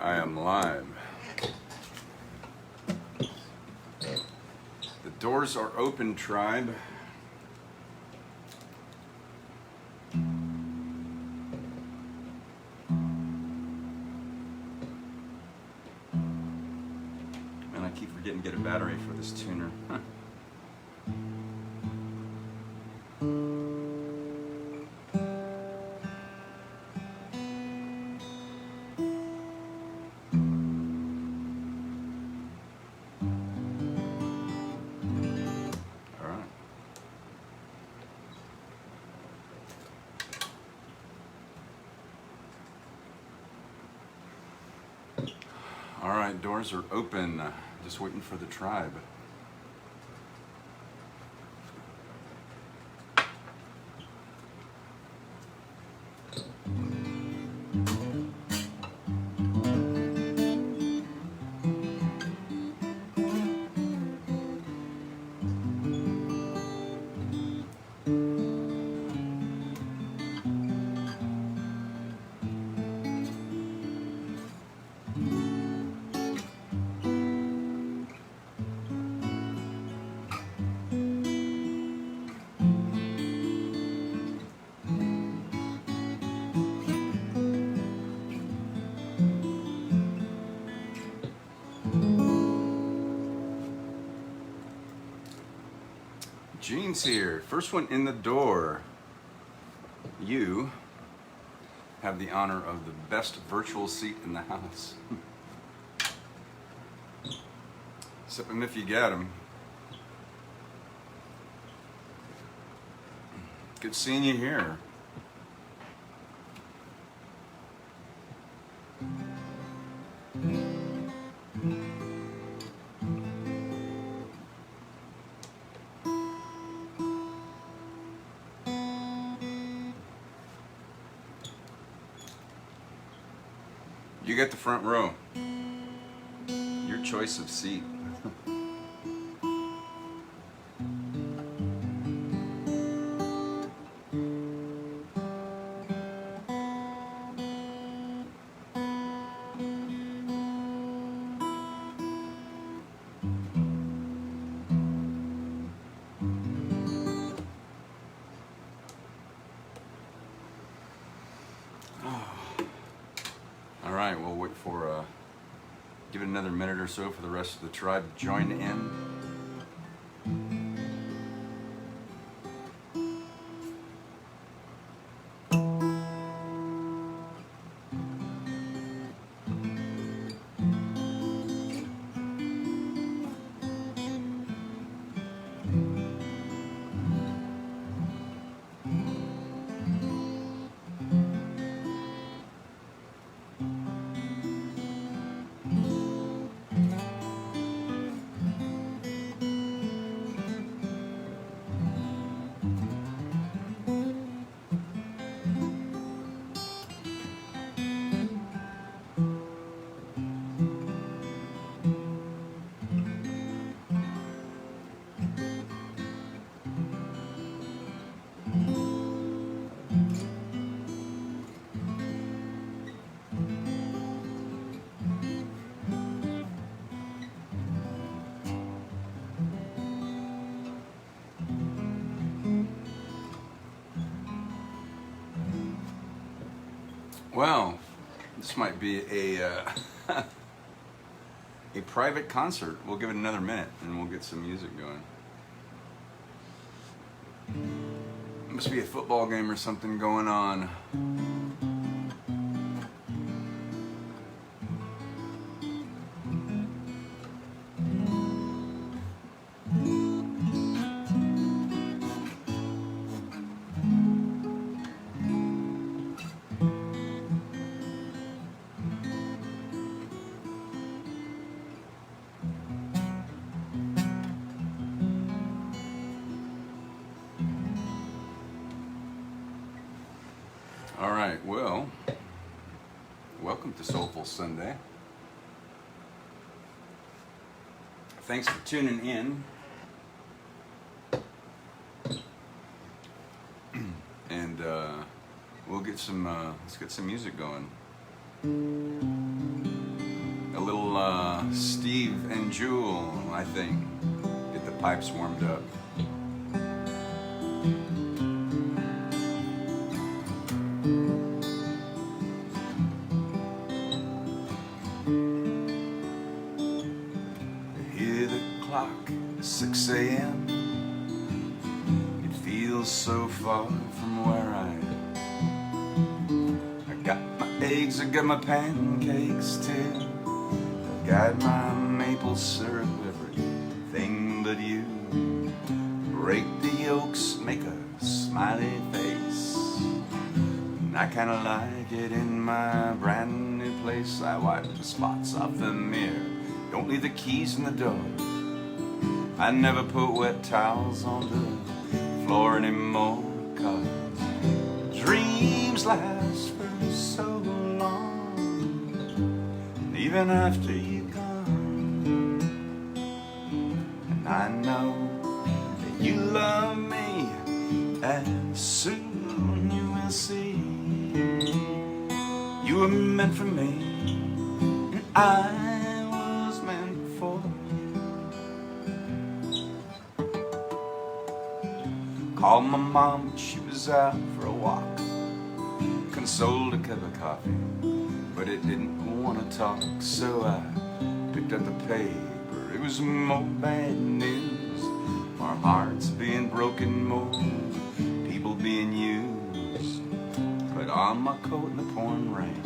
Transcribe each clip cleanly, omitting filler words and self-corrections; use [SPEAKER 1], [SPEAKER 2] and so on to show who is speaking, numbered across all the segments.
[SPEAKER 1] I am live. The doors are open, tribe. And I keep forgetting to get a battery for this tuner. Huh. All right, doors are open. Just waiting for the tribe. Gene's here. First one in the door. You have the honor of the best virtual seat in the house. Sip them if you get them. Good seeing you here. You get the front row. Your choice of seat. All right, we'll wait for, give it another minute or so for the rest of the tribe to join in. Well, this might be a a private concert. We'll give it another minute and we'll get some music going. Must be a football game or something going on. All right, well, welcome to Soulful Sunday. Thanks for tuning in. And we'll get some, let's get some music going. Steve and Jewel, I think. Get the pipes warmed up. Hear the clock, 6 a.m. It feels so far from where I got my eggs, I got my pancakes too. I got my maple syrup, everything but you. Break the yolks, make a smiley face. And I kinda like it in my brand new place. I wipe the spots off the mirror, don't leave the keys in the door. I never put wet towels on the floor anymore, 'cause dreams last for so long, and even after you're gone. And I know that you love me, and soon you will see. You were meant for me, and I was meant for you. Called my mom, she was out for a walk. Consoled a cup of coffee, but it didn't want to talk. So I picked up the paper. It was more bad news, more hearts being broken, more people being used. Put on my coat in the pouring rain.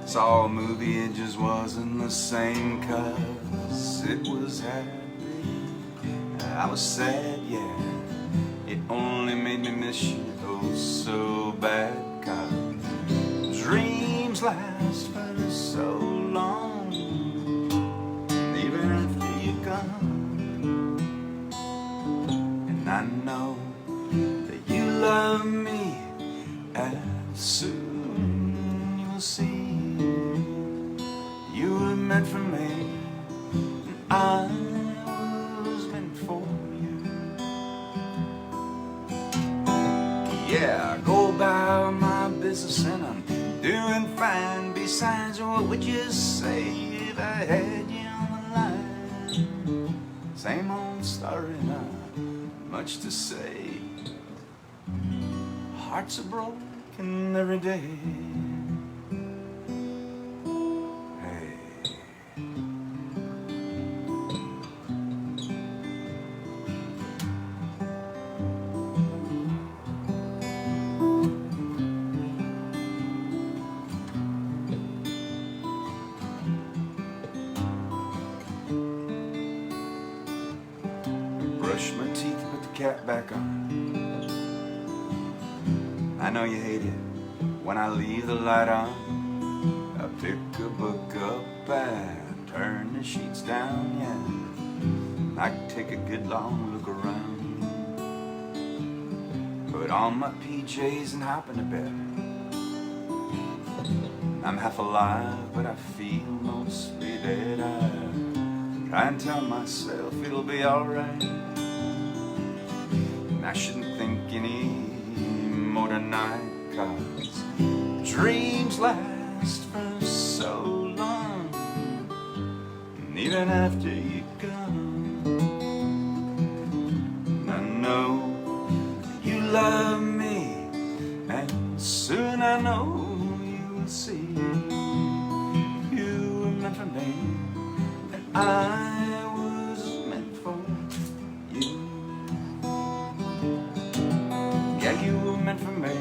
[SPEAKER 1] Saw a movie, it just wasn't the same, 'cause it was happy, I was sad, yeah. It only made me miss you oh so bad, 'cause dreams last for so long, even after you're gone. And I know that you love me, and soon you'll see. You were meant for me, and I was meant for you. Yeah, I go about my business and I'm doing fine. Besides, what would you say if I had you on the line? Same old story, not much to say. Hearts are broken every day. Hey. Brush my teeth, put the cap back on. I know you hate it when I leave the light on. I pick a book up and turn the sheets down, yeah. I can take a good long look around. Put on my PJs and hop into bed. I'm half alive, but I feel mostly dead. I try and tell myself it'll be alright, and I shouldn't think any more tonight, 'cause dreams last for so long, and even after you're gone. And I know you love me, and soon I know you will see. You were meant for me, and I was meant for you. Yeah, you were meant for me,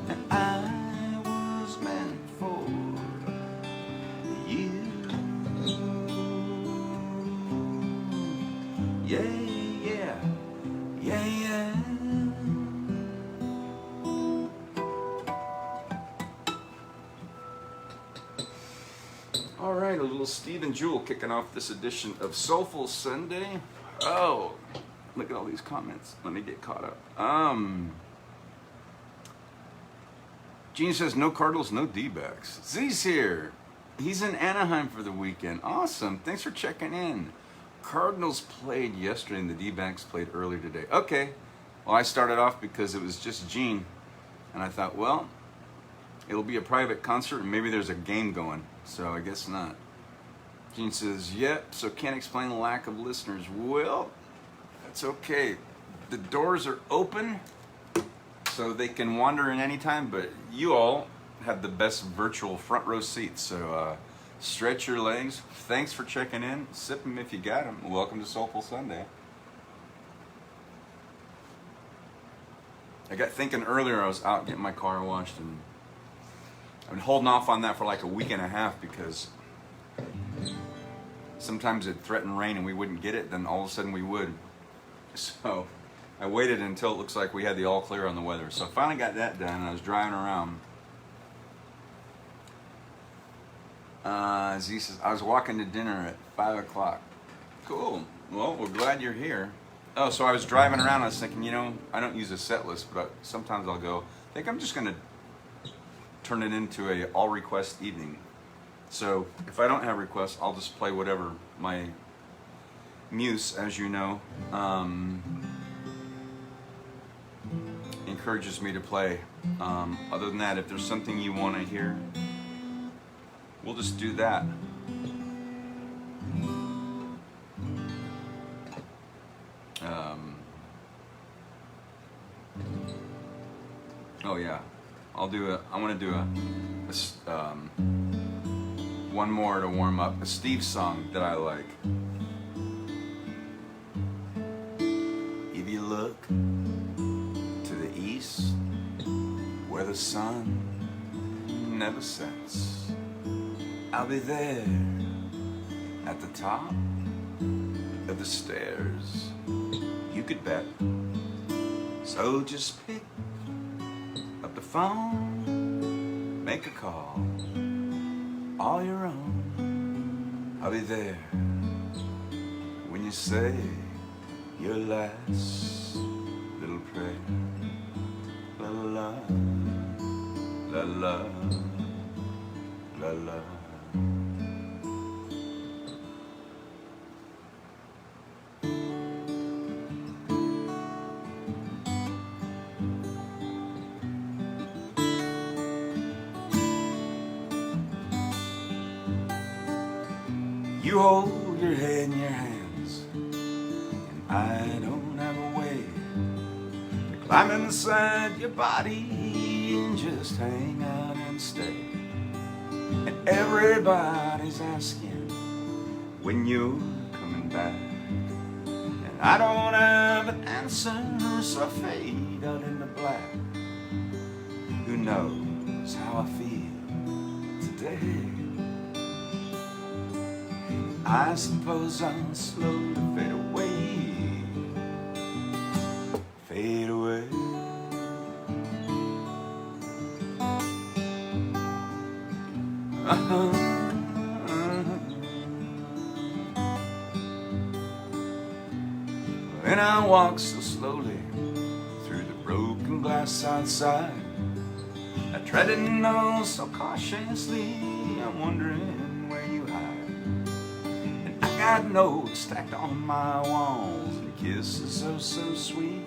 [SPEAKER 1] and I was meant for you. Yeah, yeah, yeah, yeah. All right, a little Steve and Jewel kicking off this edition of Soulful Sunday. Oh, look at all these comments. Let me get caught up. Gene says, no Cardinals, no D-backs. Z's here. He's in Anaheim for the weekend. Awesome. Thanks for checking in. Cardinals played yesterday and the D-backs played earlier today. Okay. Well, I started off because it was just Gene. And I thought, well, it'll be a private concert and maybe there's a game going, so I guess not. Gene says, yep, so can't explain the lack of listeners. Well, that's okay. The doors are open, so they can wander in any time, but you all have the best virtual front row seats, so stretch your legs. Thanks for checking in. Sip them if you got them. Welcome to Soulful Sunday. I got thinking earlier, I was out getting my car washed, and I've been holding off on that for like a week and a half because sometimes it'd threaten rain and we wouldn't get it, then all of a sudden we would. So I waited until it looks like we had the all clear on the weather. So I finally got that done, and I was driving around. Z says, I was walking to dinner at 5 o'clock. Cool. Well, we're glad you're here. Oh, so I was driving around, I was thinking, you know, I don't use a set list, but sometimes I'll go, I think I'm just going to turn it into a all request evening. So if I don't have requests, I'll just play whatever my muse, as you know, encourages me to play. Other than that, if there's something you want to hear, we'll just do that. Oh yeah, I want to do one more to warm up, a Steve song that I like. If you look to the east, where the sun never sets, I'll be there at the top of the stairs. You could bet. So just pick up the phone, make a call, all your own. I'll be there when you say your last little prayer. La la la la la la. You hold your head in your hands, and I don't have a way to climb inside your body and just hang out and stay. And everybody's asking when you're coming back, and I don't have an answer, so I fade out in the black. Who knows how I feel today? I suppose I'll slowly fade away, fade away. When I walk so slowly through the broken glass outside, I tread it all so cautiously, I'm wondering where you hide. Got notes stacked on my walls and kisses oh so sweet.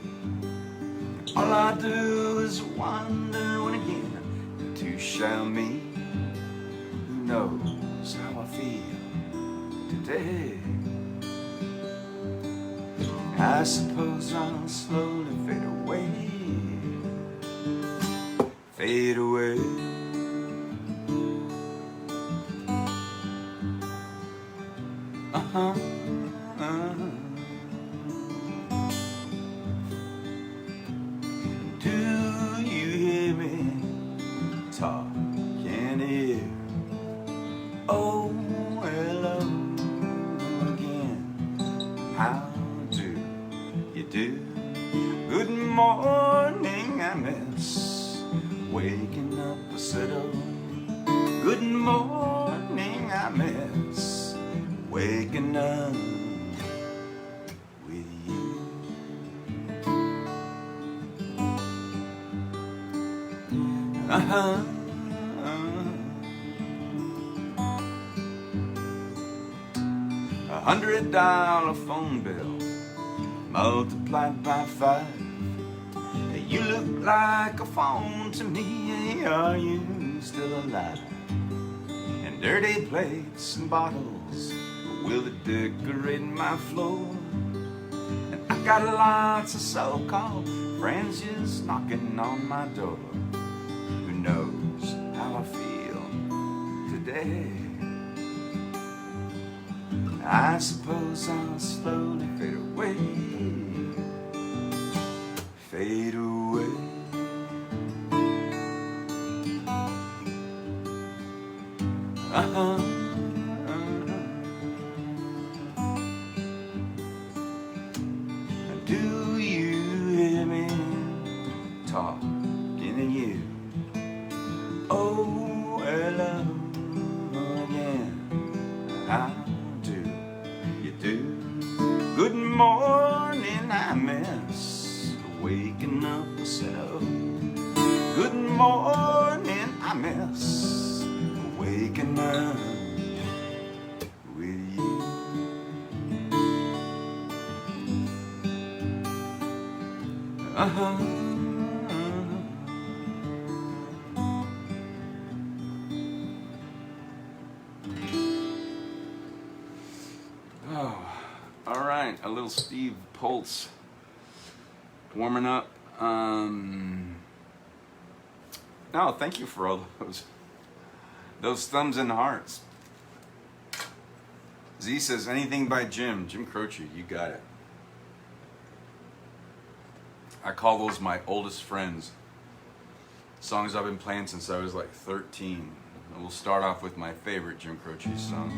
[SPEAKER 1] All I do is wonder when again the two shall meet. Who knows how I feel today? I suppose I'll slowly fade away, fade away. Do you hear me talking here? Oh, hello again. How do you do? Good morning, I miss waking up. I said, oh, good morning, I miss waking up with you. $100 phone bill multiplied by 5. You look like a phone to me, are you? still alive. And dirty plates and bottles will decorate my floor. And I got lots of so-called friends just knocking on my door. Who knows how I feel today? I suppose I'll slowly fade away. Fade away. Do you hear me talking to you? Oh, hello again. How do you do? Good morning, I miss waking up myself. Good morning, I miss waking up with you. Oh, all right, a little Steve Poltz warming up. No, thank you for all those thumbs and hearts. Z says anything by Jim Croce. You got it. I call those my oldest friends. Songs I've been playing since I was like 13. And we'll start off with my favorite Jim Croce song.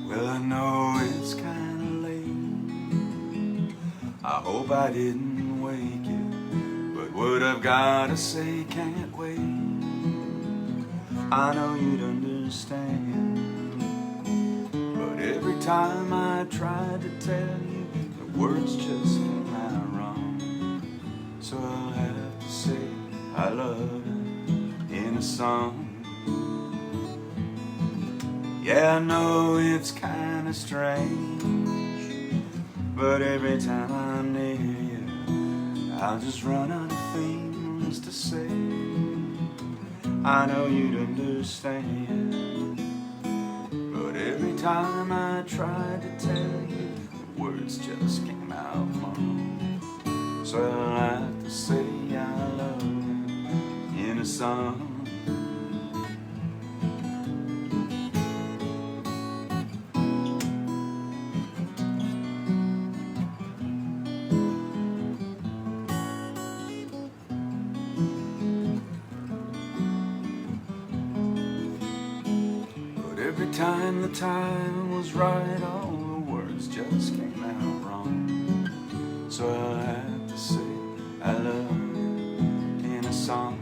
[SPEAKER 1] Well, I know it's kinda late. I hope I didn't wake you. But what I've gotta say can't wait. I know you'd understand. But every time I tried to tell you, the words just came out wrong. So I'll have to say I love you in a song. Yeah, I know it's kinda strange, but every time I'm near you, I'll just run out of things to say. I know you'd understand. But every time I tried to tell you, the words just came out wrong. So I'll have to say I love you in a song. Every time the time was right, all the words just came out wrong. So I'll have to say I love you in a song.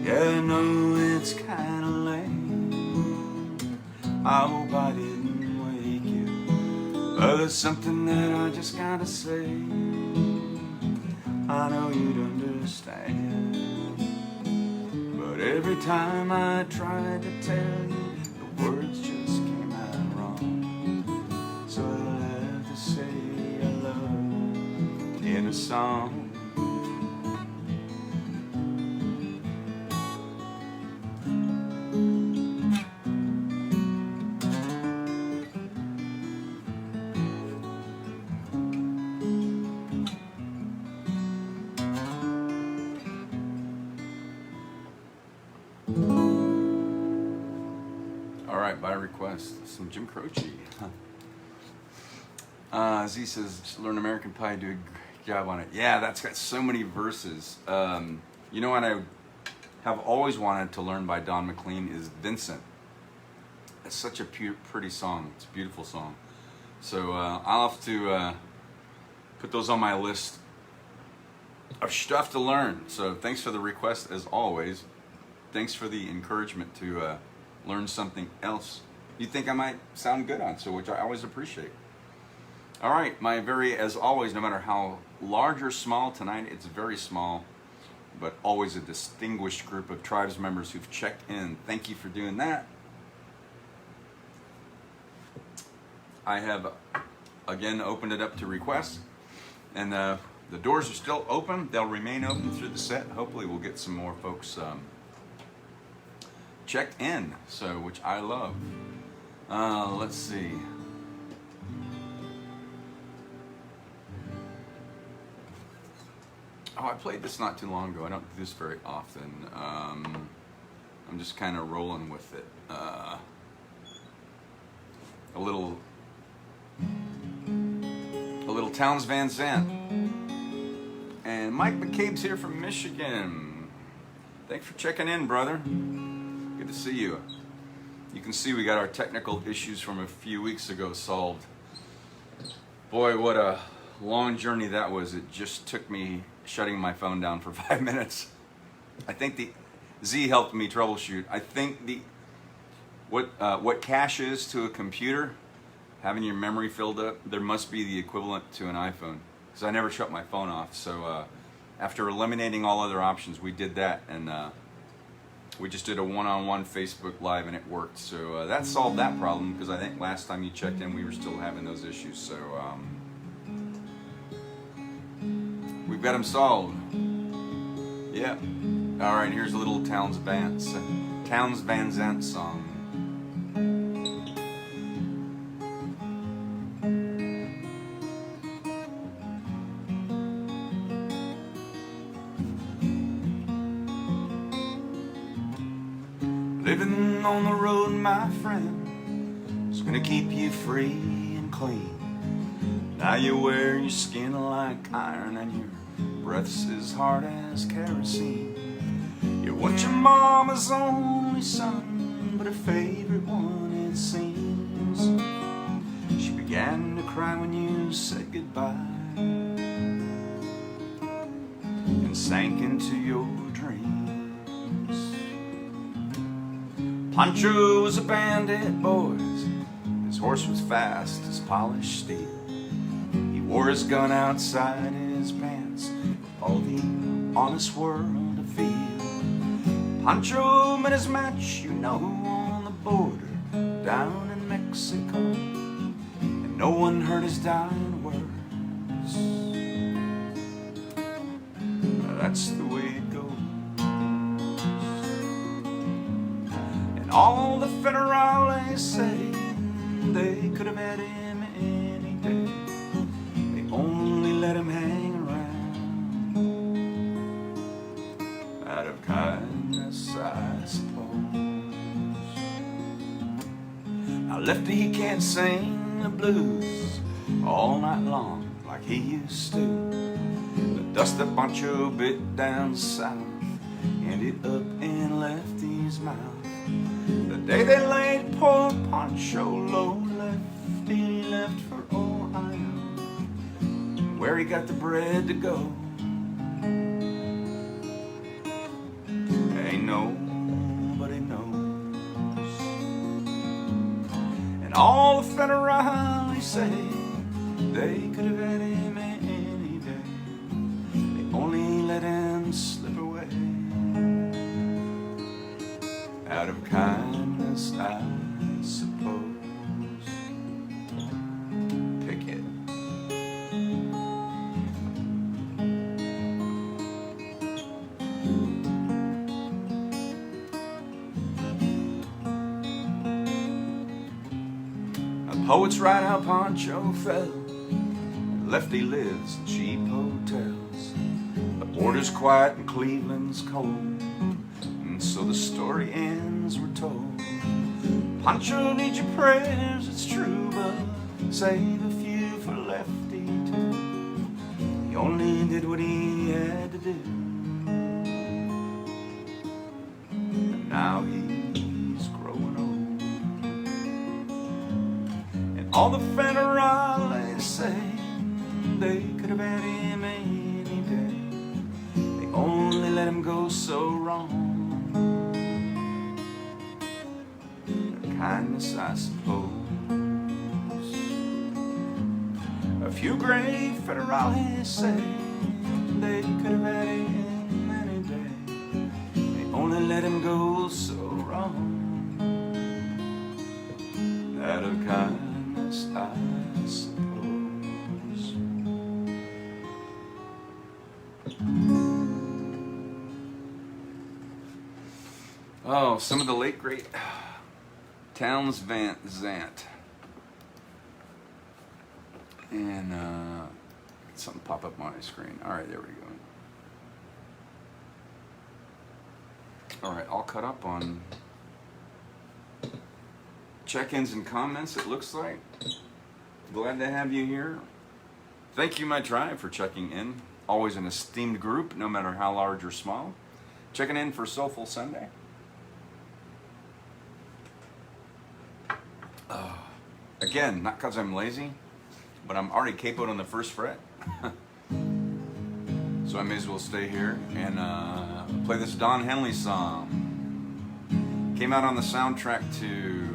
[SPEAKER 1] Yeah, I know it's kinda late. I hope I didn't wake you. But there's something that I just gotta say. I know you'd understand. But every time I tried to tell you, the words just came out wrong. So I'll have to say I love you in a song. Alright, by request, some Jim Croce. Z says, learn American Pie, do a great job on it. Yeah, that's got so many verses. You know what I have always wanted to learn by Don McLean is Vincent. It's such a pretty song. It's a beautiful song. So I'll have to put those on my list of stuff to learn. So thanks for the request as always. Thanks for the encouragement to learn something else you think I might sound good on, so which I always appreciate. All right, my very, as always, no matter how large or small tonight, it's very small, but always a distinguished group of tribes members who've checked in. Thank you for doing that. I have again opened it up to requests, and the doors are still open. They'll remain open through the set. Hopefully we'll get some more folks checked in, so which I love. Let's see. Oh, I played this not too long ago. I don't do this very often. I'm just kind of rolling with it. A little Townes Van Zandt. And Mike McCabe's here from Michigan. Thanks for checking in, brother. Good to see you. You can see we got our technical issues from a few weeks ago solved. Boy, what a long journey that was. It just took me shutting my phone down for 5 minutes. I think the Z helped me troubleshoot. I think what cache is to a computer, having your memory filled up, there must be the equivalent to an iPhone, because I never shut my phone off. So after eliminating all other options, we did that, and we just did a one-on-one Facebook Live, and it worked. So that solved that problem, because I think last time you checked in, we were still having those issues. So we've got them solved. Yeah. All right, here's a little Townes Van Zandt song. Living on the road, my friend, is gonna keep you free and clean. Now you wear your skin like iron, and your breath's as hard as kerosene. You want your mama's only son, but her favorite one, it seems. She began to cry when you said goodbye, and sank into your dreams. Pancho was a bandit, boys. His horse was fast as polished steel. He wore his gun outside his pants for all the honest world to feel. Pancho met his match, you know, on the border down in Mexico, and no one heard his dying words. That's the way it goes. And all the federales say they could have had him any day. They only let him hang around out of kindness, I suppose. Now Lefty, he can't sing the blues all night long like he used to. The dust that Pancho bit down south ended up in Lefty's mouth. The day they laid poor Pancho low, Lefty left for Ohio, where he got the bread to go. Ain't nobody knows. And all the federales say they could have had him any day. They only let him slip away out of kindness, I suppose. Pick it. The poets write how Pancho fell. Lefty lives in cheap hotels. The border's quiet and Cleveland's cold, and so the story ends, we're told. Pancho needs your prayers, it's true, but save a few for Lefty too. He only did what he had to do, and now he's growing old. And all the federales say they could have had him any day. They only let him go so wrong. Kindness, I suppose. A few great federales say they could have had him any day. only let him go so wrong. Out of kindness, I suppose. Oh, some of the late great Townes Van Zandt. And something pop up on my screen. All right, there we go. All right, all caught up on check-ins and comments, it looks like. Glad to have you here. Thank you, my tribe, for checking in. Always an esteemed group, no matter how large or small. Checking in for Soulful Sunday. Again, not because I'm lazy, but I'm already capoed on the first fret. So I may as well stay here and play this Don Henley song. Came out on the soundtrack to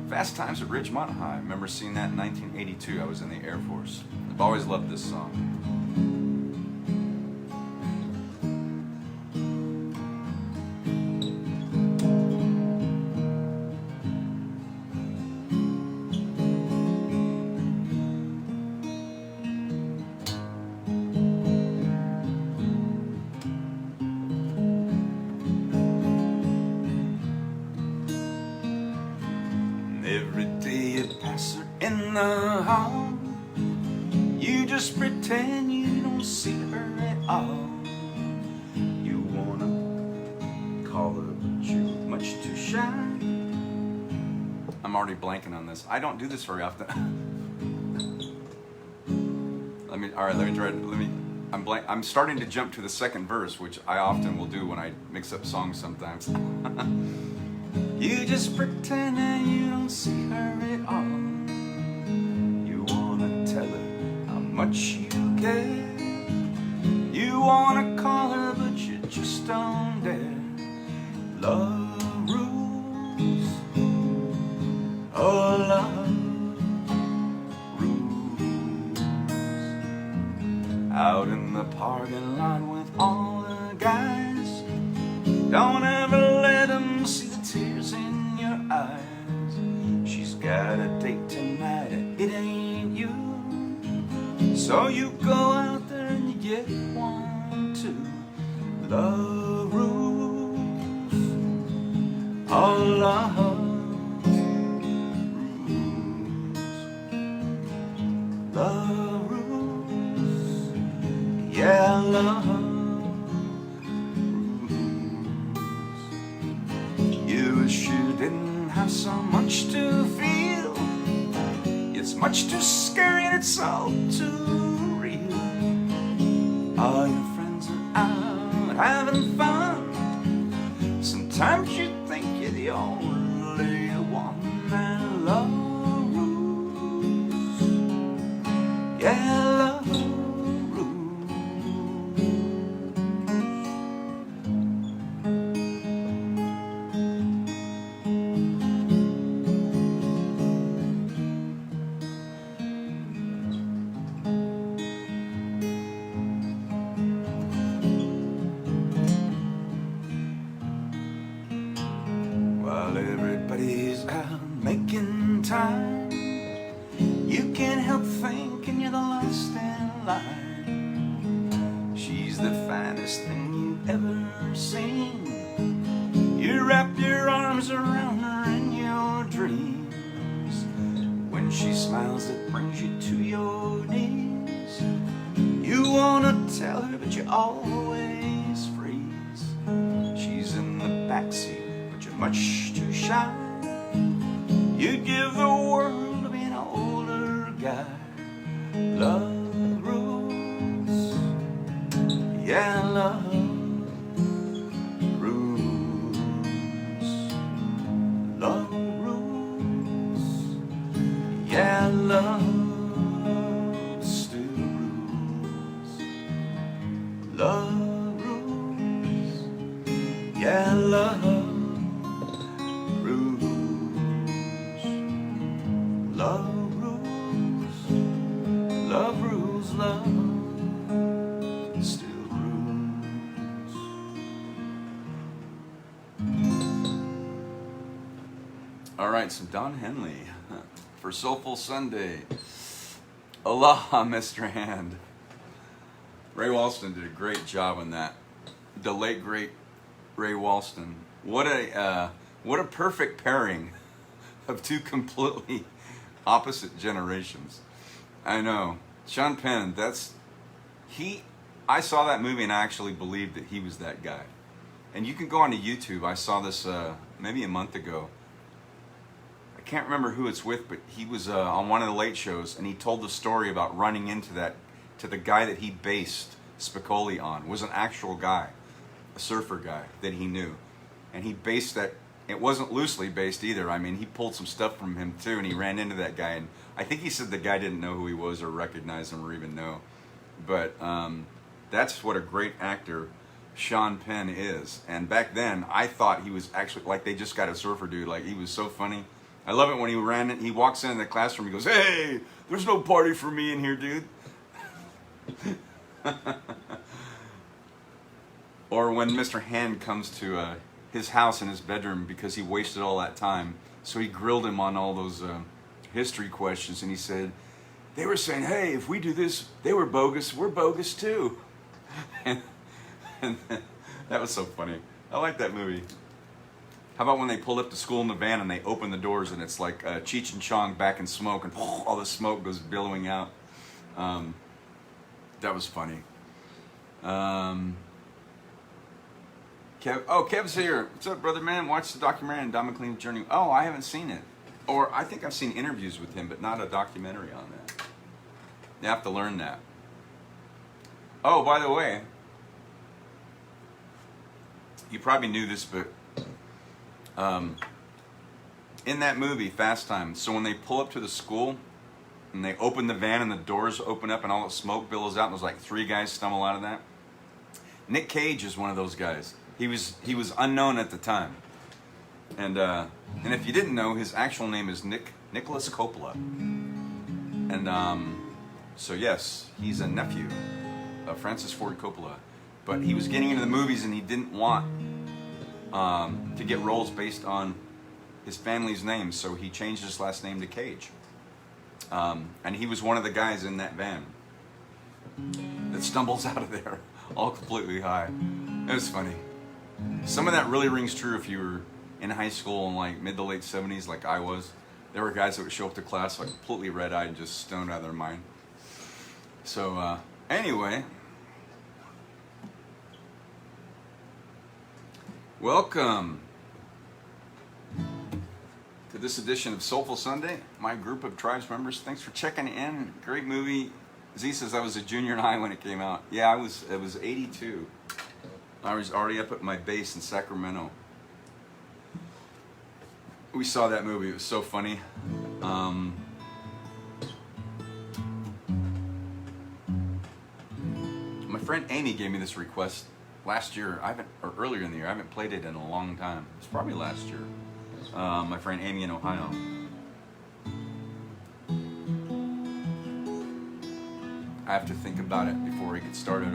[SPEAKER 1] Fast Times at Ridgemont High. I remember seeing that in 1982. I was in the Air Force. I've always loved this song. Every day you pass her in the hall, you just pretend you don't see her at all. You wanna call her, but you're much too shy. I'm already blanking on this. I don't do this very often. Let me try it. I'm starting to jump to the second verse, which I often will do when I mix up songs sometimes. You just pretend that you don't see her at all. You wanna tell her how much you care. You wanna call her, but you just don't dare. Love rules. Oh, love rules. Out in the parking lot with all the guys. Don't ever let them see the tears in your eyes. She's got a date tonight and it ain't you. So you go out there and you get one too. Love rules. Oh, love rules. Love rules. Yeah, love. You didn't have so much to feel. It's much too scary and it's all too real. All your friends are out having fun. Sometimes you think you're the only one. And love rules. Yeah, love rules. While everybody's out making time, you can't help thinking you're the last in line. She's the finest thing you've ever seen. You wrap your arms around her in your dreams. When she smiles, it brings you to your knees. You wanna tell her, but you always freeze. She's in the backseat, much too shy. You'd give the world to be an older guy. Love rules. Yeah, love rules. Love rules. Yeah, love still rules. Love rules. Yeah, love. Love rules, love rules, love still rules. right, some Don Henley for Soulful Sunday. Aloha, Mr. Hand. Ray Walston did a great job on that. The late great Ray Walston. What a perfect pairing of two completely opposite generations. I know. Sean Penn, I saw that movie and I actually believed that he was that guy. And you can go onto YouTube. I saw this maybe a month ago. I can't remember who it's with, but he was on one of the late shows, and he told the story about running into the guy that he based Spicoli on. Was an actual guy, a surfer guy that he knew. And he based that, it wasn't loosely based either. I mean, he pulled some stuff from him too, and he ran into that guy. And I think he said the guy didn't know who he was or recognize him or even know. But that's what a great actor Sean Penn is. And back then, I thought he was actually, like, they just got a surfer dude. Like, he was so funny. I love it when he walks into the classroom, he goes, "Hey, there's no party for me in here, dude." Or when Mr. Hand comes to his house in his bedroom because he wasted all that time. So he grilled him on all those history questions, and he said, they were saying, "Hey, if we do this, they were bogus, we're bogus too." and that was so funny. I like that movie. How about when they pull up to school in the van and they open the doors and it's like Cheech and Chong back in smoke, and all the smoke goes billowing out. That was funny. Kev's here. What's up, brother man? Watch the documentary on Don McLean's journey. Oh, I haven't seen it. Or I think I've seen interviews with him, but not a documentary on that. You have to learn that. Oh, by the way, you probably knew this, but in that movie, Fast Times, so when they pull up to the school and they open the van and the doors open up and all the smoke billows out and there's like 3 guys stumble out of that, Nick Cage is one of those guys. He was unknown at the time. And if you didn't know, his actual name is Nicholas Coppola. And so yes, he's a nephew of Francis Ford Coppola. But he was getting into the movies and he didn't want to get roles based on his family's name, so he changed his last name to Cage. And he was one of the guys in that van that stumbles out of there all completely high. It was funny. Some of that really rings true if you were in high school in like mid to late 70s like I was. There were guys that would show up to class like completely red-eyed and just stoned out of their mind. So anyway, welcome to this edition of Soulful Sunday. My group of tribes members, thanks for checking in. Great movie. Z says I was a junior in high when it came out. Yeah, it was 82. I was already up at my base in Sacramento. We saw that movie. It was so funny. My friend Amy gave me this request last year. Or earlier in the year. I haven't played it in a long time. It's probably last year. My friend Amy in Ohio. I have to think about it before we get started.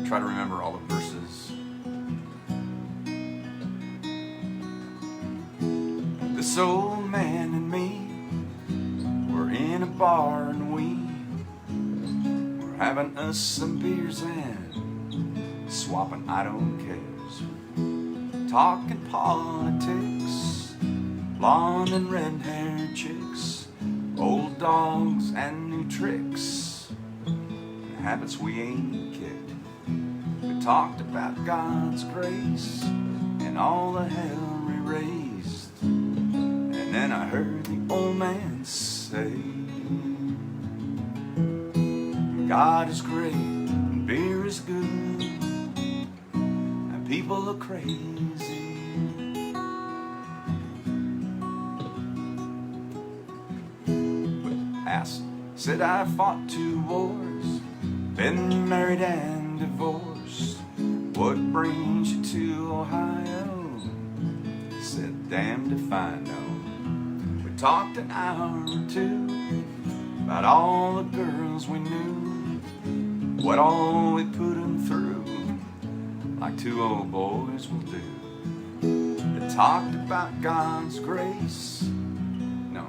[SPEAKER 1] Try to remember all the verses. This old man and me were in a bar and we were having us some beers and swapping I don't cares, talking politics, blonde and red-haired chicks, old dogs and new tricks, and habits we ain't kicked. We talked about God's grace and all the hell we raised, and then I heard the old man say, God is great and beer is good and people are crazy. Said I fought 2 wars, been married and divorced. What brings you to Ohio? Said damned if I know. We talked an hour or 2 about all the girls we knew, what all we put them through, like 2 old boys will do. The talked about God's grace. No.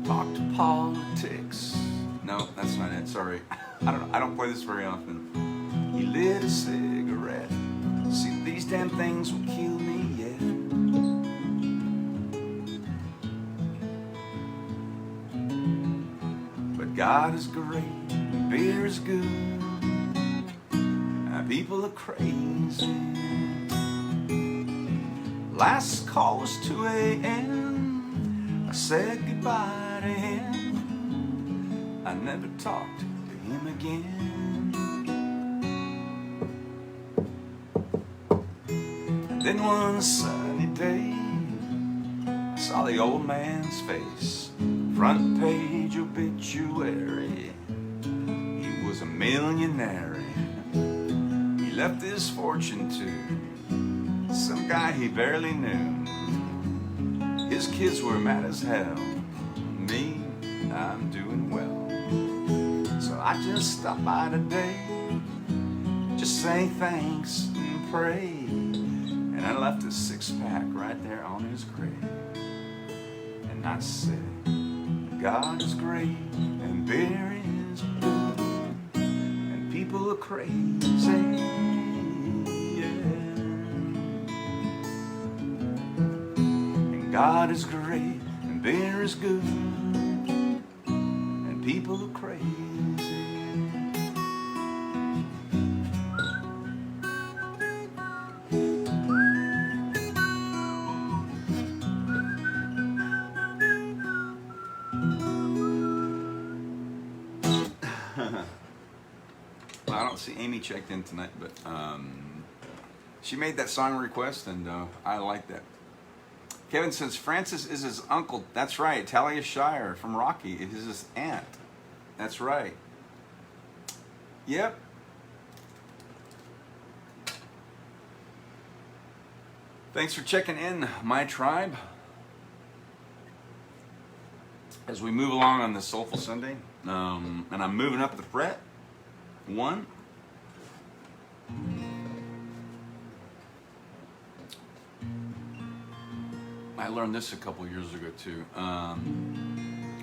[SPEAKER 1] Talked politics. No, that's not it. Sorry. I don't play this very often. He lit a cigarette. See, these damn things will kill me, yeah. But God is great, and beer is good, and people are crazy. Last call was 2 a.m. I said goodbye to him. I never talked to him again. And then one sunny day, I saw the old man's face. Front page obituary. He was a millionaire. He left his fortune to some guy he barely knew. His kids were mad as hell. Me, I'm doing well. So I just stopped by today, just say thanks and pray. And I left a 6-pack right there on his grave. And I said, God is great and beer is good, and people are crazy. God is great and beer is good, and people are crazy. Well, I don't see Amy checked in tonight, but she made that song request, and I like that. Kevin says Francis is his uncle. That's right. Talia Shire from Rocky is his aunt. That's right. Yep. Thanks for checking in, my tribe. As we move along on this Soulful Sunday, and I'm moving up the fret. 1. I learned this a couple years ago too. I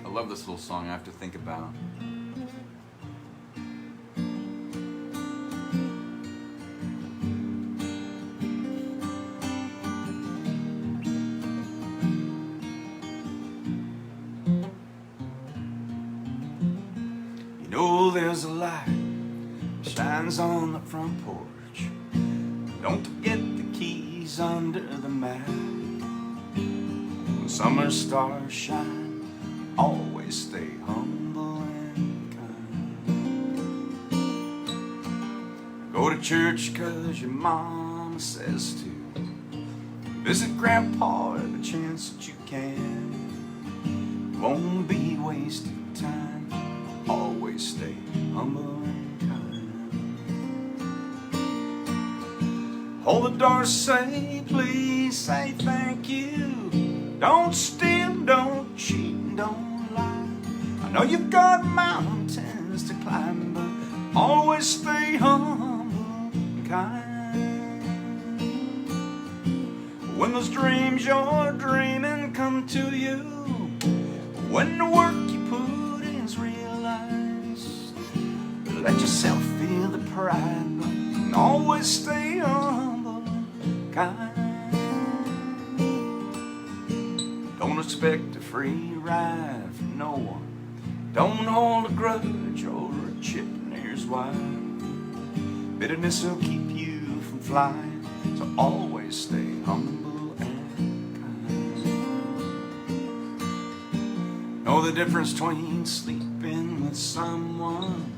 [SPEAKER 1] love this little song. I have to think about. You know there's a light shines on the front porch. Don't forget the keys under the mat. Summer stars shine, always stay humble and kind. Go to church 'cause your mama says to. Visit Grandpa every chance that you can. You won't be wasting time, always stay humble and kind. Hold the door, say please, say thank you. Don't steal, don't cheat, don't lie. I know you've got mountains to climb, but always stay humble and kind. When those dreams you're dreaming come to you, when the work you put in is realized, let yourself feel the pride, but always stay humble and kind. Don't expect a free ride from no one. Don't hold a grudge over a chip near's wide. Bitterness will keep you from flying, so always stay humble and kind. Know the difference between sleeping with someone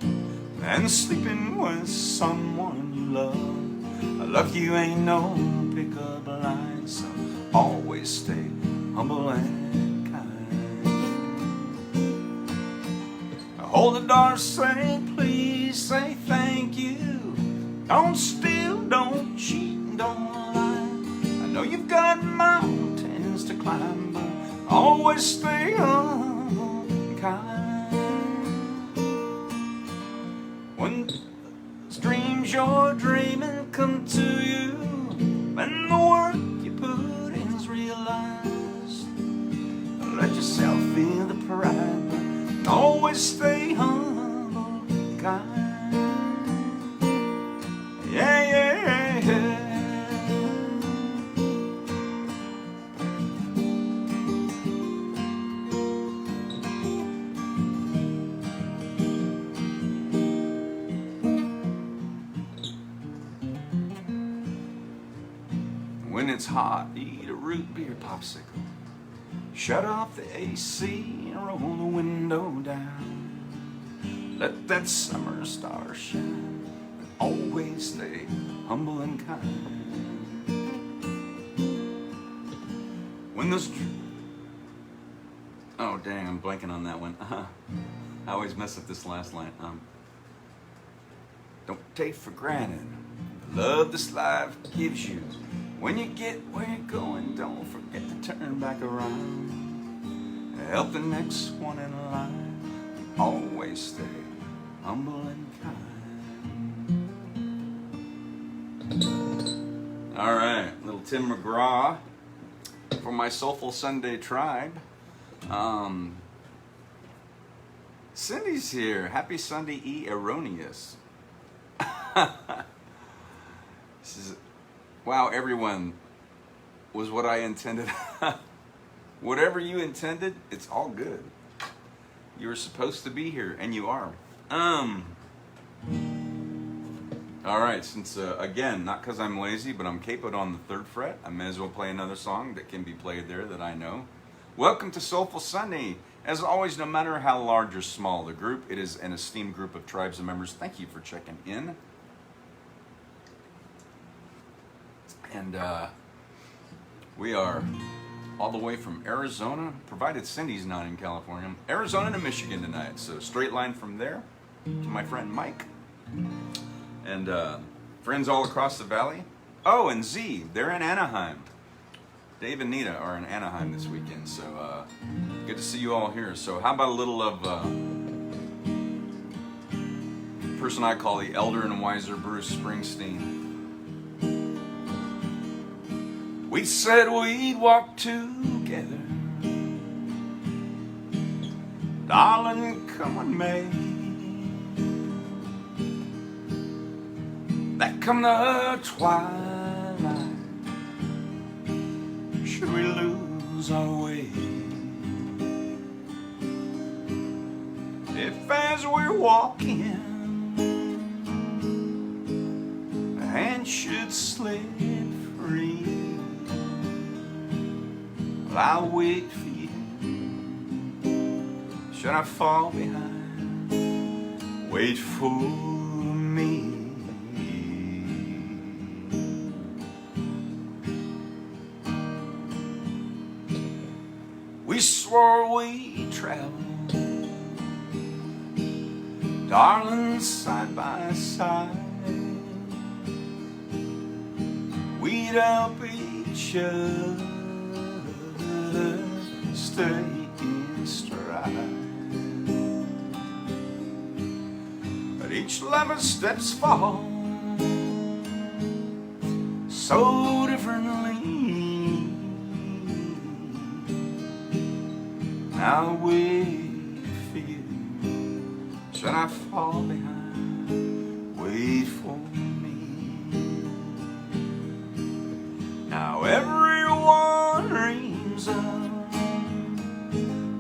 [SPEAKER 1] and sleeping with someone you love. Lucky you ain't no pickup line, so always stay humble and kind. Hold the door, say please, say thank you. Don't steal, don't cheat, don't lie. I know you've got mountains to climb, but always stay humble and kind. When the dreams you're dreaming come to you, always stay humble and kind. Yeah, yeah, yeah. When it's hot, eat a root beer popsicle. Shut off the AC and roll the window down. Let that summer star shine. Always stay humble and kind. When those... Oh, dang, I'm blanking on that one. I always mess up this last line. Don't take for granted the love this life gives you. When you get where you're going, don't forget to turn back around. Help the next one in line. Always stay humble and kind. All right, little Tim McGraw for my Soulful Sunday tribe. Cindy's here. Happy Sunday, E. Erroneous. This is... Wow, everyone was what I intended. Whatever you intended, it's all good. You were supposed to be here, and you are. All right, since, again, not because I'm lazy, but I'm capoed on the 3rd fret, I may as well play another song that can be played there that I know. Welcome to Soulful Sunday. As always, no matter how large or small the group, it is an esteemed group of tribes and members. Thank you for checking in. And we are all the way from Arizona, provided Cindy's not in California. Arizona to Michigan tonight, so straight line from there to my friend Mike. And friends all across the valley. Oh, and Z, they're in Anaheim. Dave and Nita are in Anaheim this weekend, so good to see you all here. So how about a little of person I call the elder and wiser Bruce Springsteen. We said we'd walk together, darling, come with me. That come the twilight, should we lose our way? If as we're walking, a hand should slip free, I'll wait for you. Should I fall behind? Wait for me. We swore we'd travel, darling, side by side. We'd help each other stay in stride. But each lover's steps fall so differently. I'll wait for you. Should I fall behind? Wait for me. Now everyone dreams of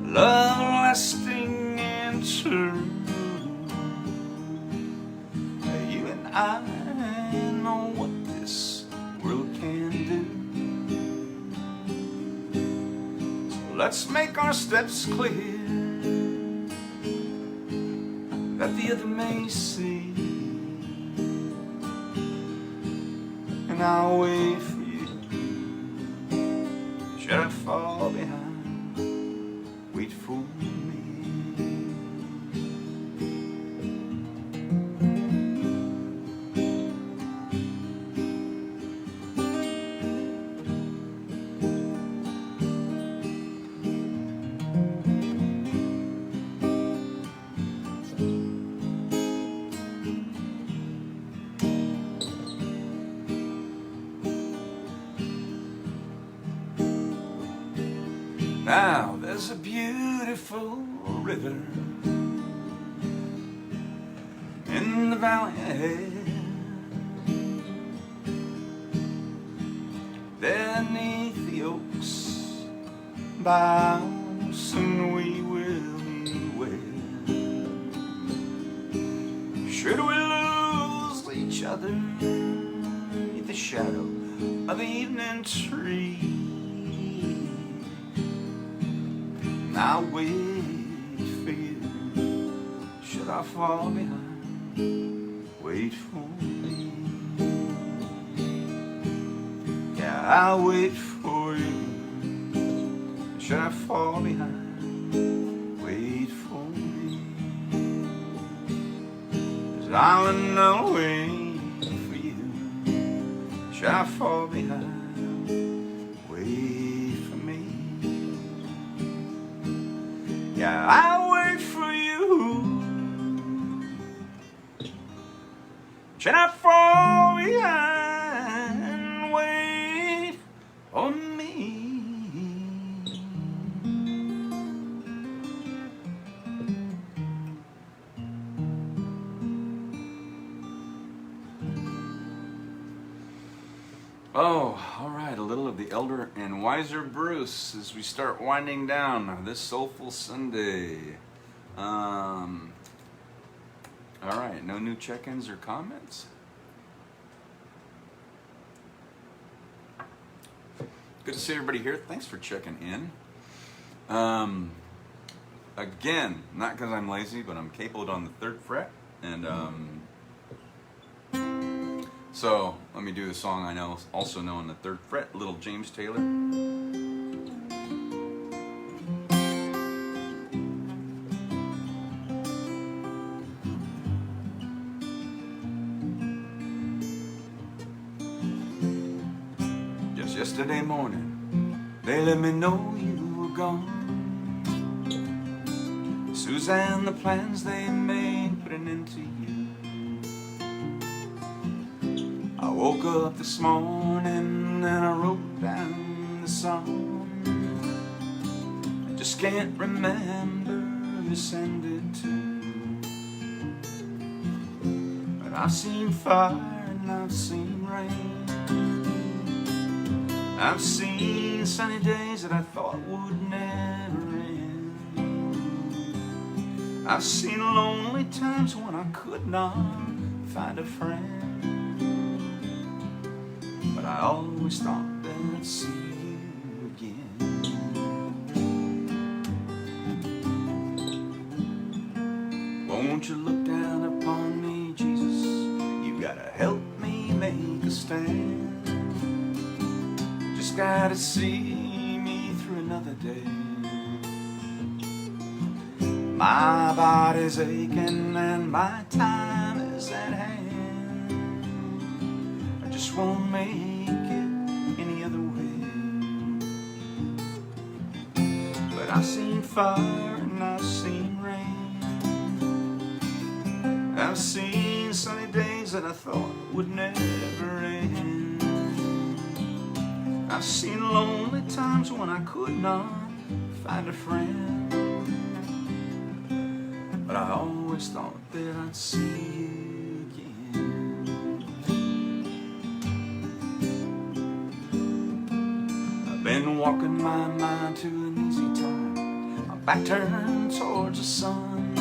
[SPEAKER 1] love lasting and true. You and I know what this world can do. So let's make our steps clear, that the other may see. And I'll wait for you. Should I fall behind? Wait for me. Now there's a beautiful river in the valley ahead. There 'neath the oaks by us, and we will meet where. Should we lose each other beneath the shadow of the evening tree, and I'll wait for you. Should I fall behind, wait for me. Yeah, I'll wait for you. Should I fall behind, wait for me. 'Cause darling, I'll wait for you. Should I fall behind, wait for me. Yeah, I'll wait for you. Should I fall behind, wait for me. Oh, all right, a little of the Elder and Wiser Bruce as we start winding down this Soulful Sunday. All right, no new check-ins or comments? Good to see everybody here. Thanks for checking in. Again, not because I'm lazy, but I'm capoed on the 3rd fret, and so let me do the song I know, also know on the 3rd fret, Little James Taylor. Just yesterday morning, they let me know you were gone. Suzanne, the plans they made put an end to you. I woke up this morning and I wrote down the song. I just can't remember who sent it to. But I've seen fire and I've seen rain. I've seen sunny days that I thought would never end. I've seen lonely times when I could not find a friend. But I always thought that I'd see you again. Won't you look down upon me, Jesus? You gotta help me make a stand. Just gotta see me through another day. My body's aching and my time is at hand. I just won't make it any other way. But I've seen fire and I've seen rain. I've seen sunny days that I thought would never end. I've seen lonely times when I could not find a friend. But I always thought that I'd see you again. I've been walking my mind to an easy time, my back turned towards the sun.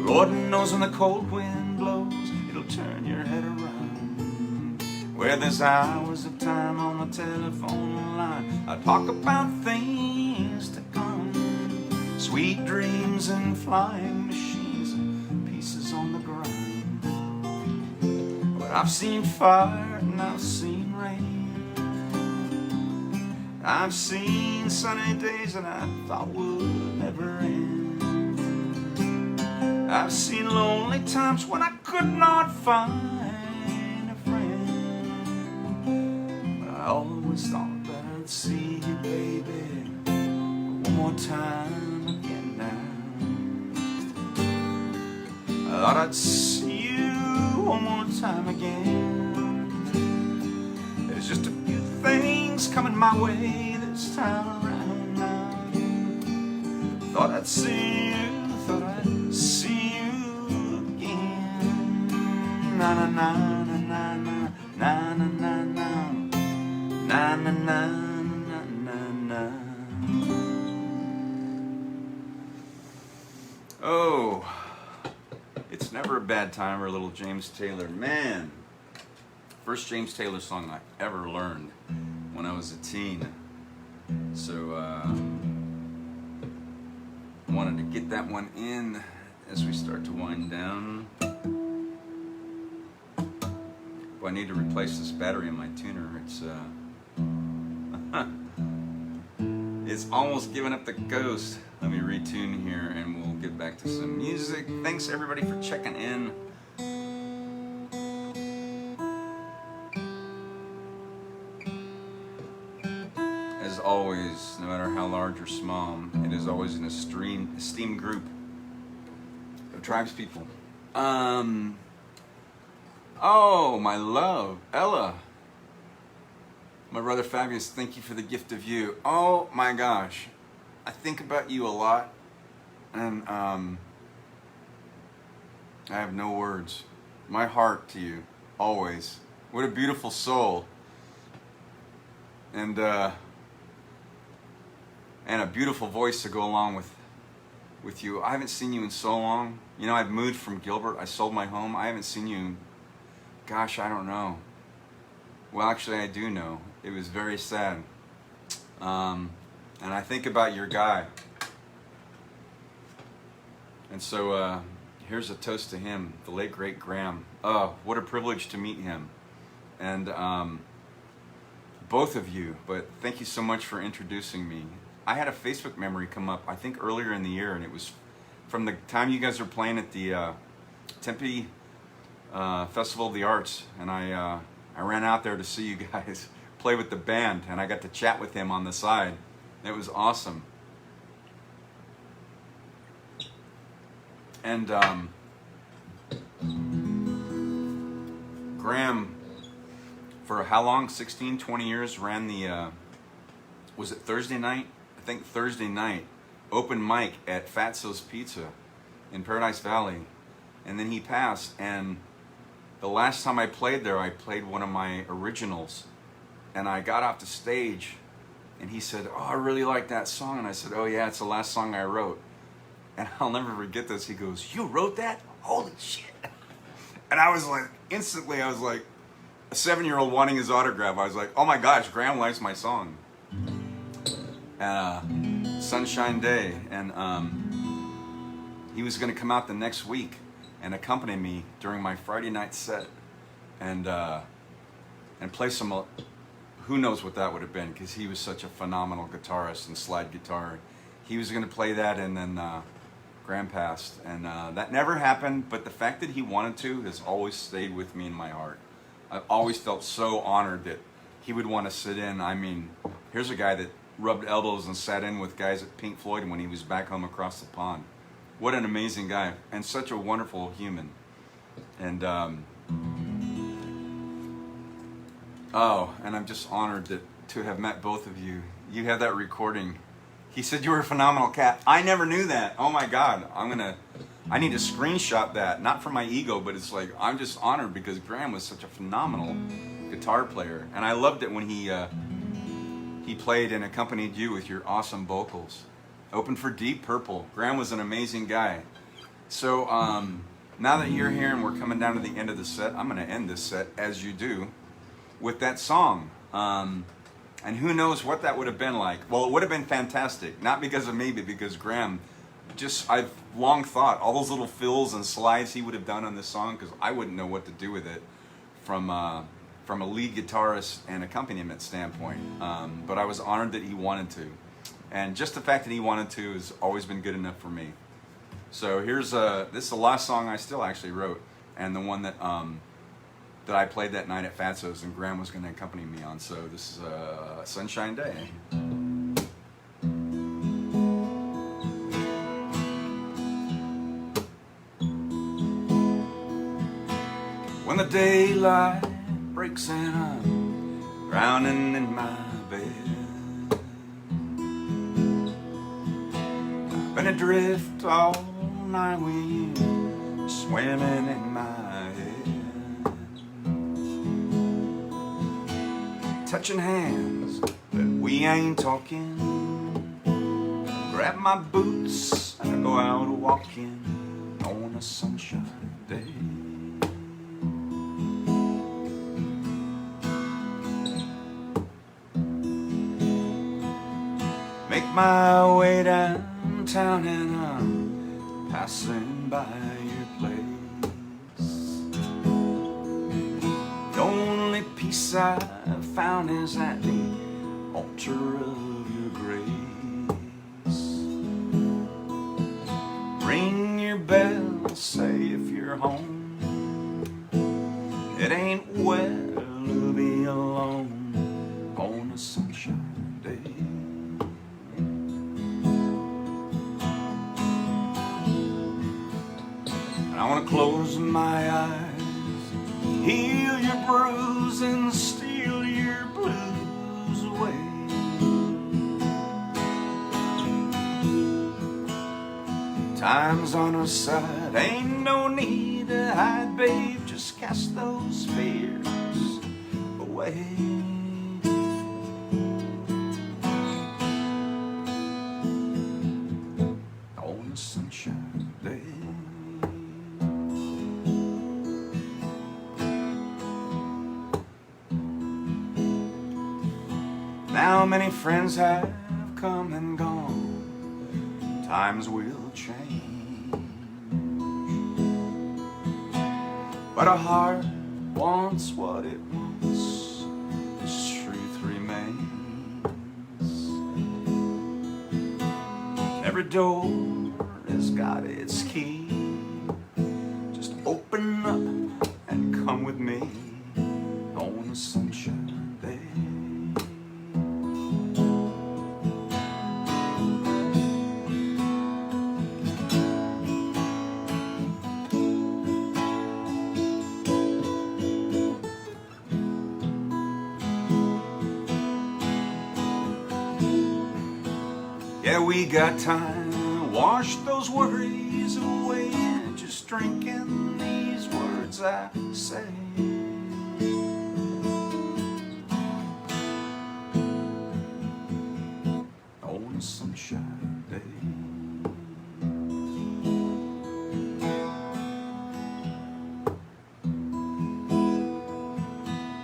[SPEAKER 1] Lord knows when the cold wind blows, it'll turn your head around. Where there's hours of time on the telephone line, I talk about things to come. Sweet dreams and flying machines and pieces on the ground. But I've seen fire and I've seen rain. I've seen sunny days that I thought would never end. I've seen lonely times when I could not find a friend. But I always thought that I'd see you, baby, one more time. I thought I'd see you one more time again. There's just a few things coming my way this time around now. Thought I'd see you again. na na na na na na na na na na na na na. Oh, it's never a bad time for a little James Taylor. Man, first James Taylor song I ever learned when I was a teen. So wanted to get that one in as we start to wind down. Well, I need to replace this battery in my tuner. It's almost giving up the ghost. Let me retune here and we'll get back to some music. Thanks everybody for checking in. As always, no matter how large or small, it is always an esteemed group of tribes people. Oh, my love, Ella. My brother Fabius, thank you for the gift of you. Oh my gosh, I think about you a lot, and I have no words. My heart to you, always. What a beautiful soul, and a beautiful voice to go along with you. I haven't seen you in so long. You know, I've moved from Gilbert. I sold my home. I haven't seen you. Gosh, I don't know. Well, actually, I do know. It was very sad. And I think about your guy. And so here's a toast to him, the late, great Graham. Oh, what a privilege to meet him. And both of you, but thank you so much for introducing me. I had a Facebook memory come up, I think earlier in the year, and it was from the time you guys were playing at the Tempe Festival of the Arts, and I ran out there to see you guys play with the band, and I got to chat with him on the side. It was awesome. And Graham, for how long? 16, 20 years, ran the, was it Thursday night? I think Thursday night, open mic at Fatso's Pizza in Paradise Valley. And then he passed, and the last time I played there, I played one of my originals, and I got off the stage, and he said, "Oh, I really like that song." And I said, "Oh yeah, it's the last song I wrote." And I'll never forget this. He goes, "You wrote that? Holy shit." And I was like, instantly, I was like, a 7-year-old wanting his autograph. I was like, oh my gosh, Graham likes my song. Sunshine Day. And he was gonna come out the next week and accompany me during my Friday night set, and play some, who knows what that would have been, because he was such a phenomenal guitarist and slide guitar. He was going to play that, and then Graham passed, and that never happened, but the fact that he wanted to has always stayed with me in my heart. I've always felt so honored that he would want to sit in. I mean, here's a guy that rubbed elbows and sat in with guys at Pink Floyd when he was back home across the pond. What an amazing guy, and such a wonderful human. And oh, and I'm just honored to have met both of you. You have that recording. He said you were a phenomenal cat. I never knew that. Oh my God, I need to screenshot that, not for my ego, but it's like, I'm just honored because Graham was such a phenomenal guitar player. And I loved it when he played and accompanied you with your awesome vocals. Opened for Deep Purple. Graham was an amazing guy. So now that you're here and we're coming down to the end of the set, I'm gonna end this set, as you do, with that song. And who knows what that would have been like. Well, it would have been fantastic. Not because of me, but because Graham, I've long thought, all those little fills and slides he would have done on this song, because I wouldn't know what to do with it from a lead guitarist and accompaniment standpoint. But I was honored that he wanted to. And just the fact that he wanted to has always been good enough for me. So here's this is the last song I still actually wrote, and the one that I played that night at Fatso's, and Graham was going to accompany me on. So this is Sunshine Day. When the daylight breaks and I'm drowning in my bed, been adrift all night with you swimming in my head. touching hands, but we ain't talking. Grab my boots and I go out walking on a sunshine day. Make my way downtown and I'm passing by your place. The only peace I've found is at the altar of your grace. Ring your bell, say if you're home. It ain't well to be alone on a sunshine day. I want to close my eyes, heal your bruise and steal your blues away. Time's on our side, ain't no need to hide, babe, just cast those fears away. On a sunshine day. Now many friends have come and gone, times will change, but a heart wants what it wants, this truth remains. Every door has got its key, just open up and come with me on a sunshine day. Yeah, we got time to wash those worries away and just drinking these words I say. On a sunshine day.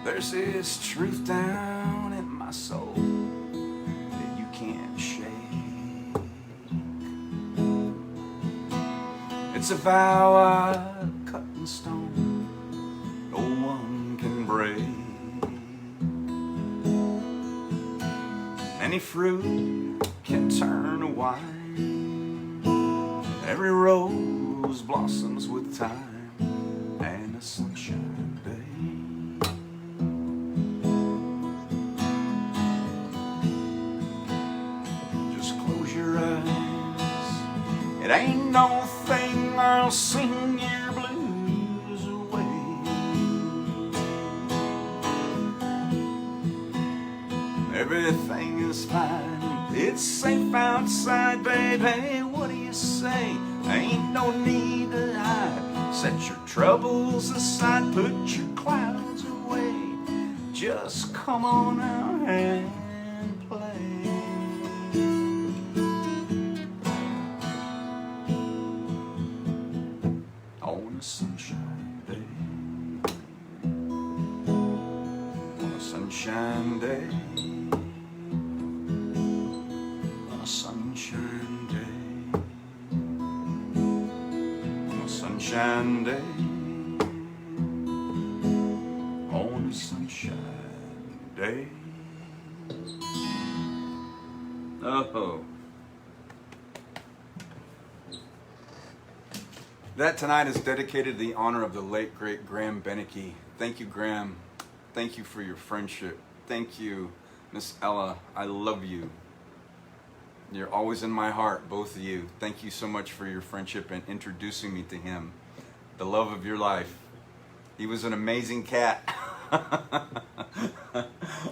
[SPEAKER 1] There's this truth down in my soul that you can't shake. It's a vow I've cut in stone, no one can break. Any fruit can turn to wine, every rose blossoms with time and a sunshine day. Just close your eyes, it ain't no thing, I'll sing your blues away. Everything is fine, it's safe outside, baby, what do you say? Ain't no need to hide, set your troubles aside, put your clouds away, just come on out and play. On a sunshine day, on a sunshine day, on a sunshine day, on a sunshine day, on a sunshine day. Oh. That tonight is dedicated to the honor of the late, great Graham Beneke. Thank you, Graham. Thank you for your friendship. Thank you, Miss Ella. I love you. You're always in my heart, both of you. Thank you so much for your friendship and introducing me to him. The love of your life. He was an amazing cat.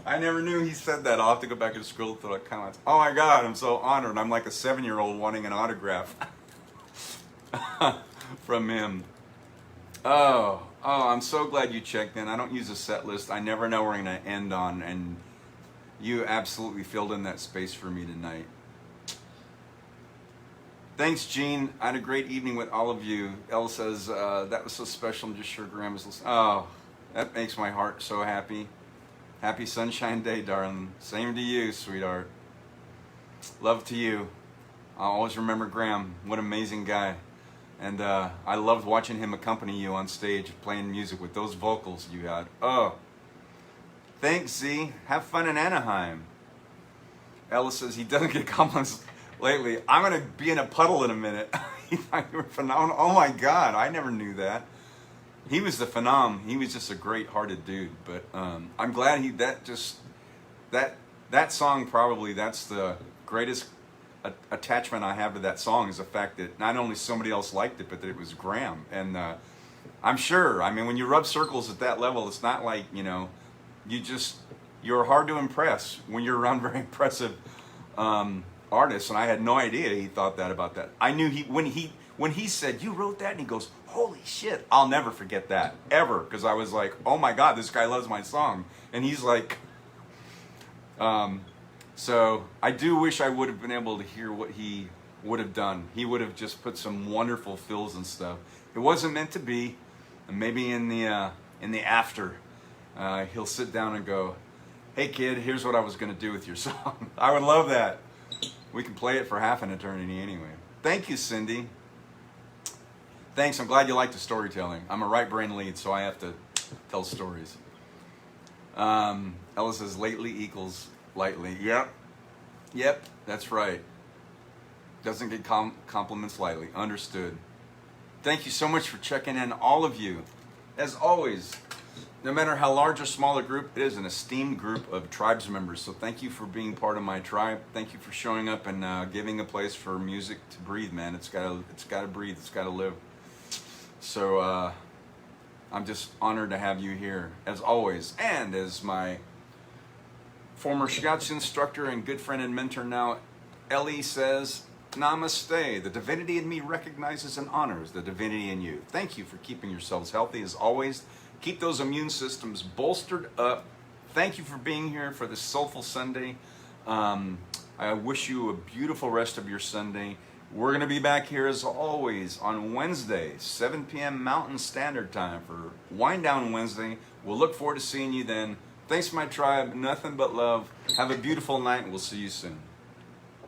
[SPEAKER 1] I never knew he said that. I'll have to go back and scroll through the comments. Oh my God, I'm so honored. I'm like a 7-year-old wanting an autograph. From him. Oh, I'm so glad you checked in. I don't use a set list. I never know where I'm going to end on, and You absolutely filled in that space for me tonight. Thanks, Gene. I had a great evening with all of you. Elle says, that was so special. I'm just sure Graham was listening. Oh, that makes my heart so happy. Happy Sunshine Day, darling. Same to you, sweetheart. Love to you. I'll always remember Graham. What an amazing guy. And I loved watching him accompany you on stage playing music with those vocals you had. Oh, thanks, Z. Have fun in Anaheim. Ella says he doesn't get compliments lately. I'm going to be in a puddle in a minute. You were phenomenal. Oh my God, I never knew that. He was the phenom. He was just a great-hearted dude. But I'm glad that song probably, that's the greatest attachment I have to that song, is the fact that not only somebody else liked it, but that it was Graham. And I'm sure, I mean, when you rub circles at that level, it's not like, you know, you're hard to impress when you're around very impressive artists. And I had no idea he thought that about that. I knew when he said, you wrote that, and he goes, holy shit, I'll never forget that, ever. Because I was like, oh my God, this guy loves my song. And he's like, so I do wish I would have been able to hear what he would have done. He would have just put some wonderful fills and stuff. It wasn't meant to be. And maybe in the after, he'll sit down and go, hey kid, here's what I was going to do with your song. I would love that. We can play it for half an eternity anyway. Thank you, Cindy. Thanks, I'm glad you like the storytelling. I'm a right brain lead, so I have to tell stories. Ella says, lately equals lightly. Yep, that's right. Doesn't get compliments lightly. Understood. Thank you so much for checking in, all of you. As always, no matter how large or small a group, it is an esteemed group of tribes members. So thank you for being part of my tribe. Thank you for showing up and giving a place for music to breathe, man. It's gotta breathe. It's gotta live. So I'm just honored to have you here, as always. And as my former Shigatsu instructor and good friend and mentor now, Ellie says, Namaste. The divinity in me recognizes and honors the divinity in you. Thank you for keeping yourselves healthy, as always. Keep those immune systems bolstered up. Thank you for being here for this Soulful Sunday. I wish you a beautiful rest of your Sunday. We're going to be back here as always on Wednesday, 7 p.m. Mountain Standard Time for Wind Down Wednesday. We'll look forward to seeing you then. Thanks, my tribe. Nothing but love. Have a beautiful night, and we'll see you soon.